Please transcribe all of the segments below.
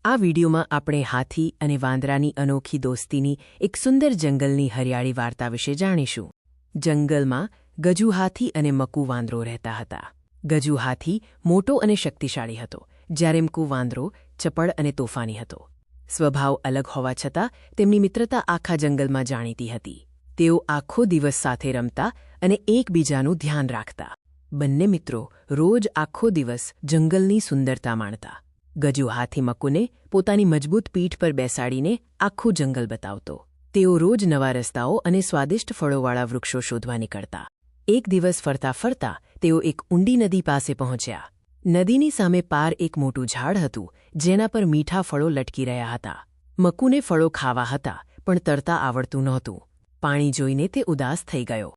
આ વિડીયોમાં આપણે હાથી અને વાંદરાની અનોખી દોસ્તીની એક સુંદર જંગલની હરિયાળી વાર્તા વિશે જાણીશું. જંગલમાં ગજુ હાથી અને મકુ વાંદરો રહેતા હતા. ગજુ હાથી મોટો અને શક્તિશાળી હતો, જ્યારે મકુ વાંદરો ચપળ અને તોફાની હતો. સ્વભાવ અલગ હોવા છતાં તેમની મિત્રતા આખા જંગલમાં જાણીતી હતી. તેઓ આખો દિવસ સાથે રમતા અને એકબીજાનું ધ્યાન રાખતા. બંને મિત્રો રોજ આખો દિવસ જંગલની સુંદરતા માણતા. ગજુ હાથી મકુને પોતાની મજબૂત પીઠ પર બેસાડીને આખું જંગલ બતાવતો. તેઓ રોજ નવા રસ્તાઓ અને સ્વાદિષ્ટ ફળોવાળા વૃક્ષો શોધવા નીકળતા. એક દિવસ ફરતા ફરતા તેઓ એક ઊંડી નદી પાસે પહોંચ્યા. નદીની સામે પાર એક મોટું ઝાડ હતું, જેના પર મીઠા ફળો લટકી રહ્યા હતા. મકુને ફળો ખાવા હતા, પણ તરતા આવડતું નહોતું. પાણી જોઈને તે ઉદાસ થઈ ગયો.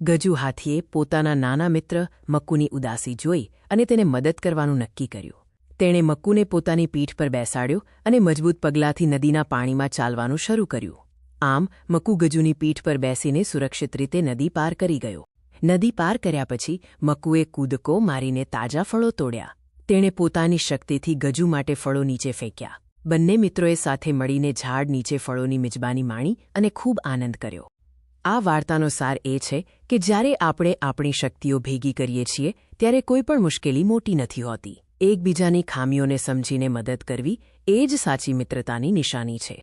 ગજુ હાથીએ પોતાના નાના મિત્ર મકુની ઉદાસી જોઈ અને તેને મદદ કરવાનું નક્કી કર્યું. તેણે મકુને પોતાની પીઠ પર બેસાડ્યો અને મજબૂત પગલાંથી નદીના પાણીમાં ચાલવાનું શરૂ કર્યું. આમ મકુ ગજુની પીઠ પર બેસીને સુરક્ષિત રીતે નદી પાર કરી ગયો. નદી પાર કર્યા પછી મકુએ કૂદકો મારીને તાજા ફળો તોડ્યા. તેણે પોતાની શક્તિથી ગજુ માટે ફળો નીચે ફેંક્યા. બંને મિત્રોએ સાથે મળીને ઝાડ નીચે ફળોની મિજબાની માણી અને ખૂબ આનંદ કર્યો. આ વાર્તાનો સાર એ છે કે જ્યારે આપણે આપણી શક્તિઓ ભેગી કરીએ છીએ, ત્યારે કોઈ પણ મુશ્કેલી મોટી નથી હોતી. એકબીજાની ખામીઓને સમજીને મદદ કરવી એ જ સાચી મિત્રતાની નિશાની છે.